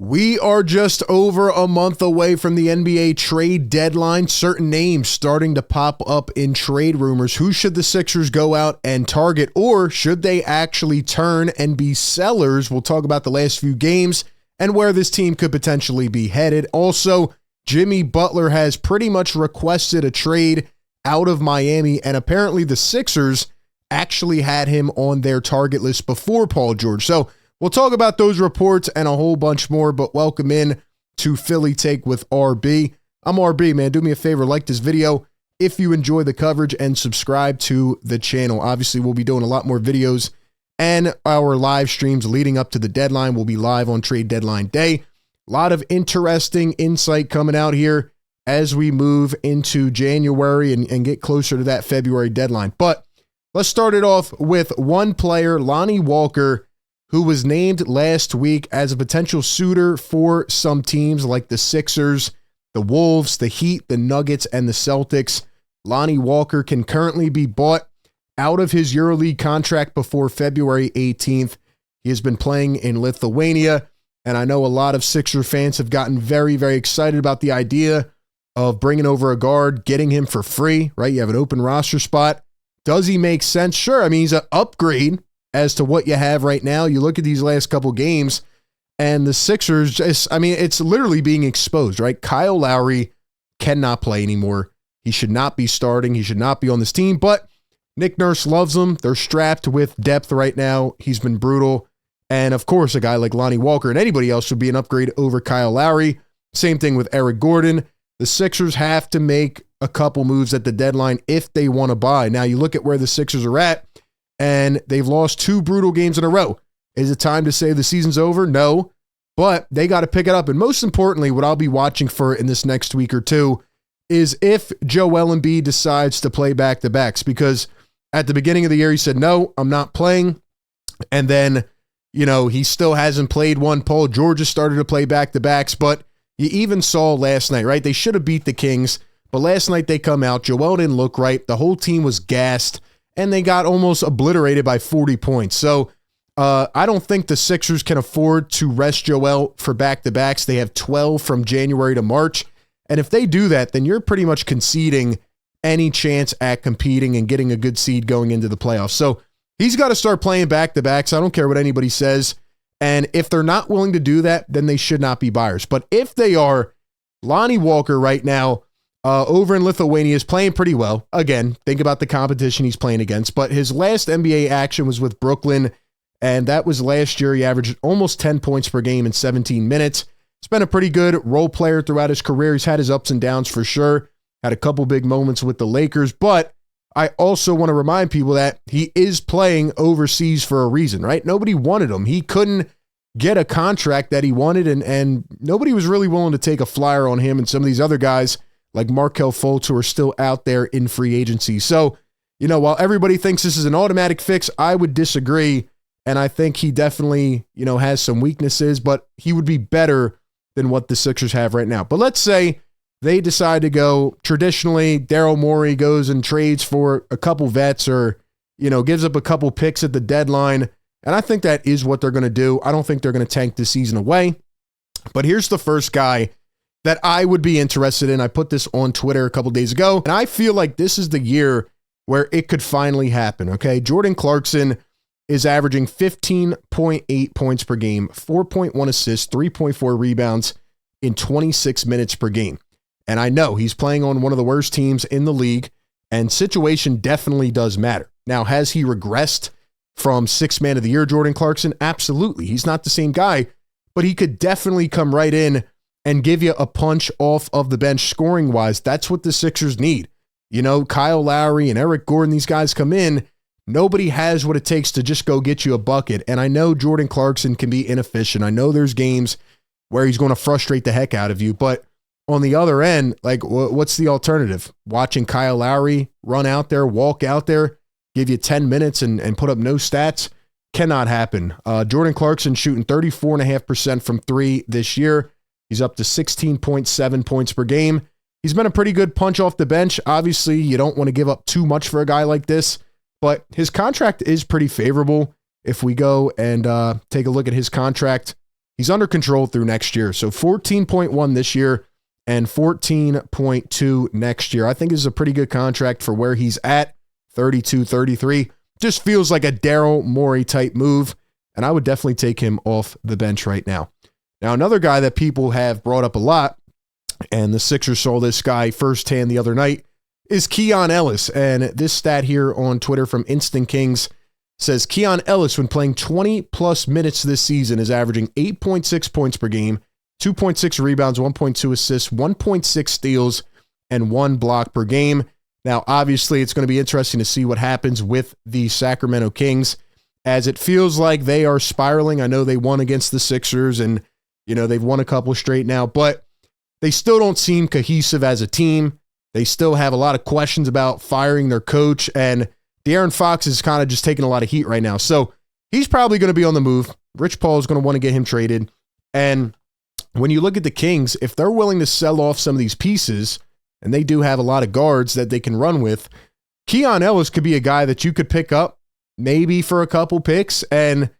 We are just over a month away from the NBA trade deadline. Certain names starting to pop up in trade rumors. Who should the Sixers go out and target, or should they actually turn and be sellers? We'll talk about the last few games and where this team could potentially be headed. Also, Jimmy Butler has pretty much requested a trade out of Miami, and apparently the Sixers actually had him on their target list before Paul George. So we'll talk about those reports and a whole bunch more, but welcome in to Philly Take with RB. I'm RB, man. Do me a favor, like this video if you enjoy the coverage and subscribe to the channel. Obviously, we'll be doing a lot more videos and our live streams leading up to the deadline. We'll be live on trade deadline day. A lot of interesting insight coming out here as we move into January and get closer to that February deadline. But let's start it off with one player, Lonnie Walker, who was named last week as a potential suitor for some teams like the Sixers, the Wolves, the Heat, the Nuggets, and the Celtics. Lonnie Walker can currently be bought out of his EuroLeague contract before February 18th. He has been playing in Lithuania, and I know a lot of Sixer fans have gotten very, very excited about the idea of bringing over a guard, getting him for free, right? You have an open roster spot. Does he make sense? Sure. I mean, he's an upgrade as to what you have right now. You look at these last couple games, and the Sixers just, I mean, it's literally being exposed, right? Kyle Lowry cannot play anymore. He should not be starting. He should not be on this team, but Nick Nurse loves him. They're strapped with depth right now. He's been brutal. And of course, a guy like Lonnie Walker and anybody else should be an upgrade over Kyle Lowry. Same thing with Eric Gordon. The Sixers have to make a couple moves at the deadline if they want to buy. Now, you look at where the Sixers are at, and they've lost 2 brutal games in a row. Is it time to say the season's over? No, but they got to pick it up. And most importantly, what I'll be watching for in this next week or two is if Joel Embiid decides to play back-to-backs, because at the beginning of the year, he said, no, I'm not playing. And then, you know, he still hasn't played one. Paul George has started to play back-to-backs, but you even saw last night, right? They should have beat the Kings, but last night they come out. Joel didn't look right. The whole team was gassed, and they got almost obliterated by 40 points. So I don't think the Sixers can afford to rest Joel for back-to-backs. They have 12 from January to March. And if they do that, then you're pretty much conceding any chance at competing and getting a good seed going into the playoffs. So he's got to start playing back-to-backs. I don't care what anybody says. And if they're not willing to do that, then they should not be buyers. But if they are, Lonnie Walker right now over in Lithuania is playing pretty well. Again, think about the competition he's playing against. But his last NBA action was with Brooklyn, and that was last year. He averaged almost 10 points per game in 17 minutes. He's been a pretty good role player throughout his career. He's had his ups and downs for sure. Had a couple big moments with the Lakers. But I also want to remind people that he is playing overseas for a reason, right? Nobody wanted him. He couldn't get a contract that he wanted, and nobody was really willing to take a flyer on him and some of these other guys like Markelle Fultz who are still out there in free agency. So, you know, while everybody thinks this is an automatic fix, I would disagree, and I think he definitely, you know, has some weaknesses, but he would be better than what the Sixers have right now. But let's say they decide to go traditionally, Daryl Morey goes and trades for a couple vets or, you know, gives up a couple picks at the deadline. And I think that is what they're going to do. I don't think they're going to tank this season away. But here's the first guy that I would be interested in. I put this on Twitter a couple days ago, and I feel like this is the year where it could finally happen, okay? Jordan Clarkson is averaging 15.8 points per game, 4.1 assists, 3.4 rebounds in 26 minutes per game. And I know he's playing on one of the worst teams in the league, and situation definitely does matter. Now, has he regressed from Sixth Man of the Year Jordan Clarkson? Absolutely. He's not the same guy, but he could definitely come right in and give you a punch off of the bench scoring-wise. That's what the Sixers need. You know, Kyle Lowry and Eric Gordon, these guys come in. Nobody has what it takes to just go get you a bucket. And I know Jordan Clarkson can be inefficient. I know there's games where he's going to frustrate the heck out of you, but on the other end, like, what's the alternative? Watching Kyle Lowry run out there, walk out there, give you 10 minutes and put up no stats? Cannot happen. Jordan Clarkson shooting 34.5% from 3 this year. He's up to 16.7 points per game. He's been a pretty good punch off the bench. Obviously, you don't want to give up too much for a guy like this, but his contract is pretty favorable. If we go and take a look at his contract, he's under control through next year. So 14.1 this year and 14.2 next year. I think this is a pretty good contract for where he's at, 32, 33. Just feels like a Daryl Morey type move, and I would definitely take him off the bench right now. Now, another guy that people have brought up a lot, and the Sixers saw this guy firsthand the other night, is Keon Ellis. And this stat here on Twitter from Instant Kings says Keon Ellis, when playing 20-plus minutes this season, is averaging 8.6 points per game, 2.6 rebounds, 1.2 assists, 1.6 steals, and 1 block per game. Now, obviously, it's going to be interesting to see what happens with the Sacramento Kings, as it feels like they are spiraling. I know they won against the Sixers, and they've won a couple straight now, but they still don't seem cohesive as a team. They still have a lot of questions about firing their coach, and De'Aaron Fox is kind of just taking a lot of heat right now. So he's probably going to be on the move. Rich Paul is going to want to get him traded. And when you look at the Kings, if they're willing to sell off some of these pieces, and they do have a lot of guards that they can run with, Keon Ellis could be a guy that you could pick up maybe for a couple picks. And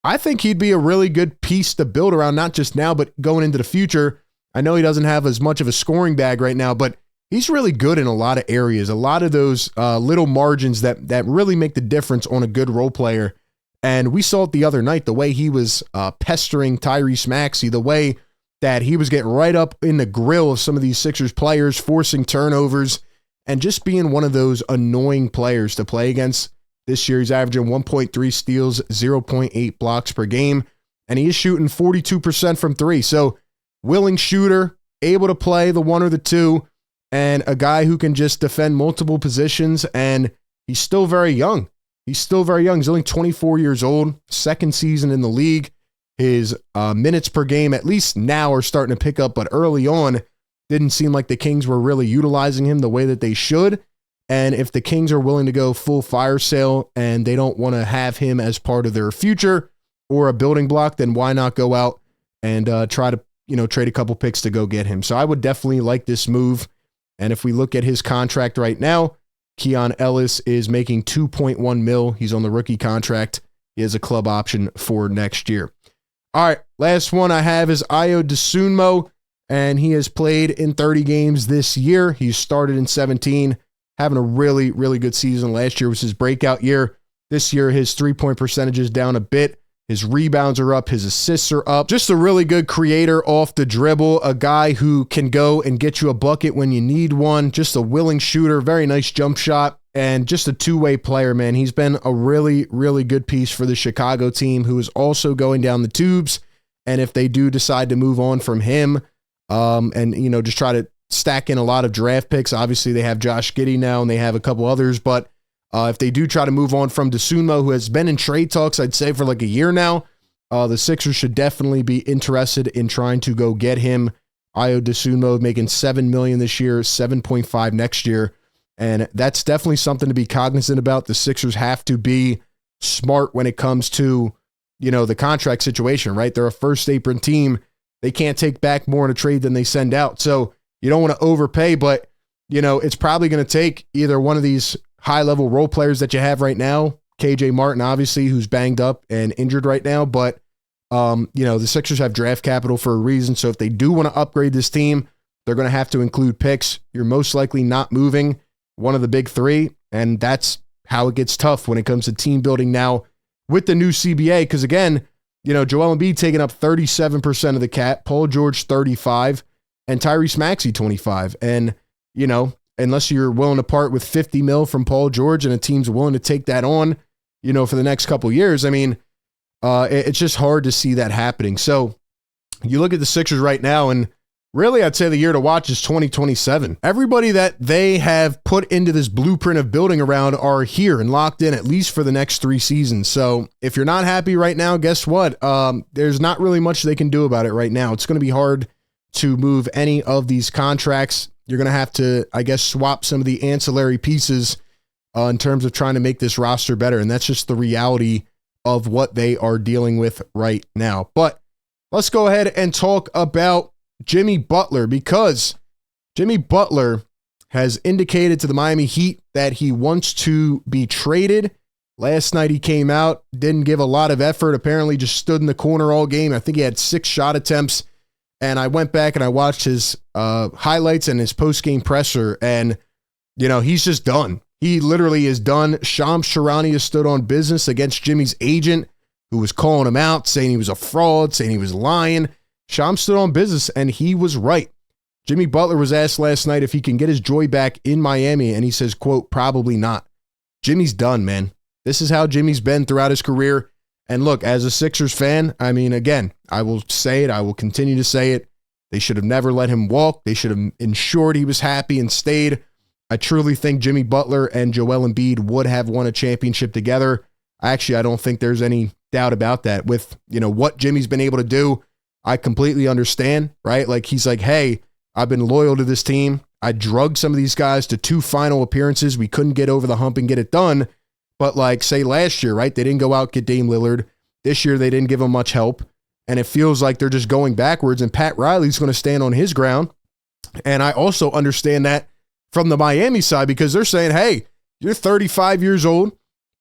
I think he'd be a really good piece to build around, not just now, but going into the future. I know he doesn't have as much of a scoring bag right now, but he's really good in a lot of areas, a lot of those little margins that really make the difference on a good role player. And we saw it the other night, the way he was pestering Tyrese Maxey, the way that he was getting right up in the grill of some of these Sixers players, forcing turnovers, and just being one of those annoying players to play against. This year, he's averaging 1.3 steals, 0.8 blocks per game, and he is shooting 42% from three. So willing shooter, able to play the one or the two, and a guy who can just defend multiple positions, and he's still very young. He's only 24 years old, second season in the league. His minutes per game, at least now, are starting to pick up, but early on, didn't seem like the Kings were really utilizing him the way that they should. And if the Kings are willing to go full fire sale and they don't want to have him as part of their future or a building block, then why not go out and try to trade a couple picks to go get him? So I would definitely like this move. And if we look at his contract right now, Keon Ellis is making $2.1 million. He's on the rookie contract. He has a club option for next year. All right, last one I have is Ayo Dosunmu, and he has played in 30 games this year. He started in 17, having a really, really good season. Last year was his breakout year. This year, his three-point percentage is down a bit. His rebounds are up. His assists are up. Just a really good creator off the dribble, a guy who can go and get you a bucket when you need one. Just a willing shooter, very nice jump shot, and just a two-way player, man. He's been a really, really good piece for the Chicago team, who is also going down the tubes. And if they do decide to move on from him and, just try to stack in a lot of draft picks, obviously they have Josh Giddey now and they have a couple others, but if they do try to move on from Dosunmu, who has been in trade talks, I'd say for like a year now, the Sixers should definitely be interested in trying to go get him. Ayo Dosunmu making $7 million this year, 7.5 next year. And that's definitely something to be cognizant about. The Sixers have to be smart when it comes to, the contract situation, right? They're a first apron team. They can't take back more in a trade than they send out. So you don't want to overpay, but, it's probably going to take either one of these high-level role players that you have right now, KJ Martin, obviously, who's banged up and injured right now. But, the Sixers have draft capital for a reason. So if they do want to upgrade this team, they're going to have to include picks. You're most likely not moving one of the big three, and that's how it gets tough when it comes to team building now with the new CBA. Because, again, Joel Embiid taking up 37% of the cap, Paul George 35%, and Tyrese Maxey 25%. And, unless you're willing to part with $50 million from Paul George and a team's willing to take that on, for the next couple of years, I mean, it's just hard to see that happening. So you look at the Sixers right now, and really I'd say the year to watch is 2027. Everybody that they have put into this blueprint of building around are here and locked in at least for the next 3 seasons. So if you're not happy right now, guess what? There's not really much they can do about it right now. It's going to be hard to move any of these contracts. You're going to have to, I guess, swap some of the ancillary pieces in terms of trying to make this roster better. And that's just the reality of what they are dealing with right now. But let's go ahead and talk about Jimmy Butler, because Jimmy Butler has indicated to the Miami Heat that he wants to be traded. Last night he came out, didn't give a lot of effort, apparently just stood in the corner all game. I think he had 6 shot attempts, and I went back and I watched his highlights and his post-game presser, and, you know, he's just done. He literally is done. Shams Charania stood on business against Jimmy's agent, who was calling him out, saying he was a fraud, saying he was lying. Shams stood on business, and he was right. Jimmy Butler was asked last night if he can get his joy back in Miami, and he says, quote, probably not. Jimmy's done, man. This is how Jimmy's been throughout his career. And look, as a Sixers fan, I mean, again, I will say it. I will continue to say it. They should have never let him walk. They should have ensured he was happy and stayed. I truly think Jimmy Butler and Joel Embiid would have won a championship together. Actually, I don't think there's any doubt about that. With, you know, what Jimmy's been able to do, I completely understand, right? Like, he's like, hey, I've been loyal to this team. I drugged some of these guys to 2 final appearances. We couldn't get over the hump and get it done. But like, say last year, right? They didn't go out, get Dame Lillard. This year, they didn't give him much help. And it feels like they're just going backwards, and Pat Riley's going to stand on his ground. And I also understand that from the Miami side, because they're saying, hey, you're 35 years old.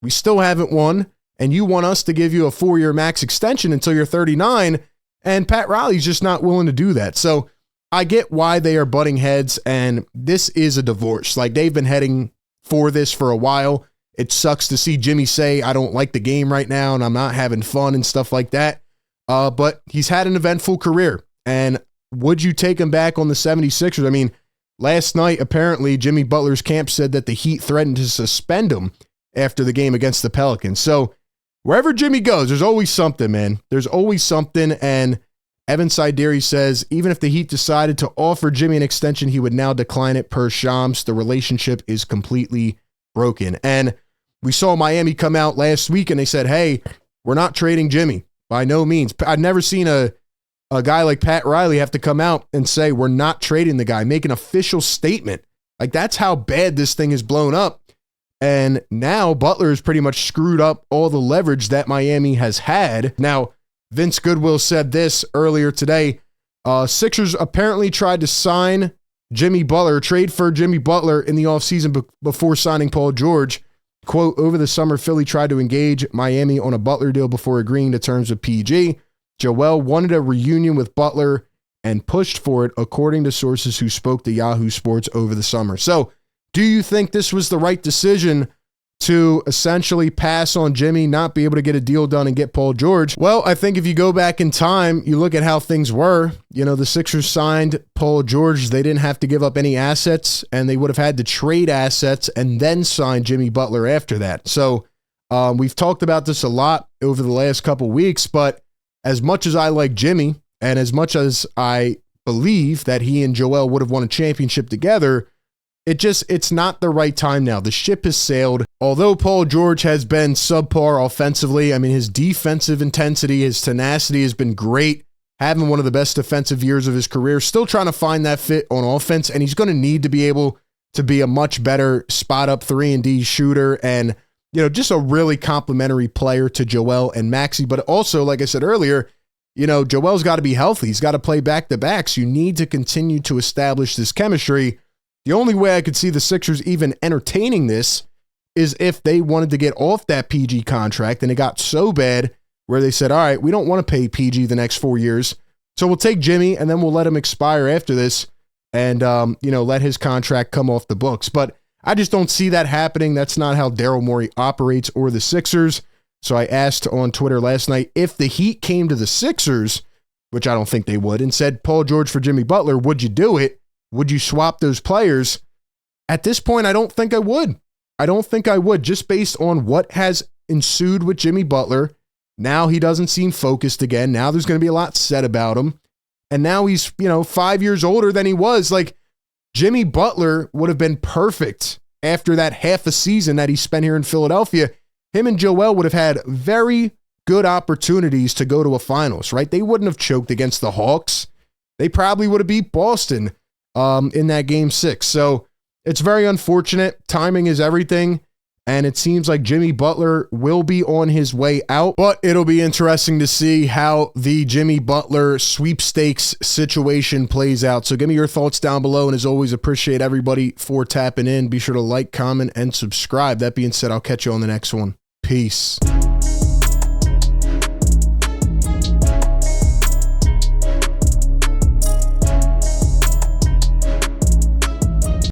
We still haven't won. And you want us to give you a 4-year max extension until you're 39. And Pat Riley's just not willing to do that. So I get why they are butting heads, and this is a divorce. Like, they've been heading for this for a while. It sucks to see Jimmy say, I don't like the game right now and I'm not having fun and stuff like that. But he's had an eventful career. And would you take him back on the 76ers? I mean, last night, apparently, Jimmy Butler's camp said that the Heat threatened to suspend him after the game against the Pelicans. So wherever Jimmy goes, there's always something, man. There's always something. And Evan Sideri says, even if the Heat decided to offer Jimmy an extension, he would now decline it per Shams. The relationship is completely broken. And we saw Miami come out last week and they said, hey, we're not trading Jimmy. By no means. I've never seen a guy like Pat Riley have to come out and say, we're not trading the guy, make an official statement. Like, that's how bad this thing is blown up. And now Butler has pretty much screwed up all the leverage that Miami has had. Now, Vince Goodwill said this earlier today. Sixers apparently tried to sign Jimmy Butler, trade for Jimmy Butler in the offseason before signing Paul George. Quote, over the summer, Philly tried to engage Miami on a Butler deal before agreeing to terms with PG. Joel wanted a reunion with Butler and pushed for it, according to sources who spoke to Yahoo Sports over the summer. So, do you think this was the right decision to essentially pass on Jimmy, not be able to get a deal done and get Paul George? Well, I think if you go back in time, you look at how things were. You know, the Sixers signed Paul George. They didn't have to give up any assets, and they would have had to trade assets and then sign Jimmy Butler after that. So we've talked about this a lot over the last couple weeks, but as much as I like Jimmy and as much as I believe that he and Joel would have won a championship together, it's not the right time now. The ship has sailed. Although Paul George has been subpar offensively, I mean, his defensive intensity, his tenacity has been great, having one of the best defensive years of his career, still trying to find that fit on offense, and he's going to need to be able to be a much better spot-up 3-and-D shooter and, you know, just a really complimentary player to Joel and Maxey. But also, like I said earlier, you know, Joel's got to be healthy. He's got to play back-to-backs. You need to continue to establish this chemistry. The only way I could see the Sixers even entertaining this is if they wanted to get off that PG contract and it got so bad where they said, all right, we don't want to pay PG the next 4 years, so we'll take Jimmy and then we'll let him expire after this and, you know, let his contract come off the books. But I just don't see that happening. That's not how Daryl Morey operates or the Sixers. So I asked on Twitter last night, if the Heat came to the Sixers, which I don't think they would, and said Paul George for Jimmy Butler, would you do it? Would you swap those players? At this point, I don't think I would. I don't think I would, just based on what has ensued with Jimmy Butler. Now he doesn't seem focused again. Now there's going to be a lot said about him. And now he's, you know, 5 years older than he was. Like, Jimmy Butler would have been perfect after that half a season that he spent here in Philadelphia. Him and Joel would have had very good opportunities to go to a finals, right? They wouldn't have choked against the Hawks. They probably would have beat Boston in that game 6. So it's very unfortunate. Timing is everything. And it seems like Jimmy Butler will be on his way out, but it'll be interesting to see how the Jimmy Butler sweepstakes situation plays out. So give me your thoughts down below. And as always, appreciate everybody for tapping in. Be sure to like, comment, and subscribe. That being said, I'll catch you on the next one. Peace.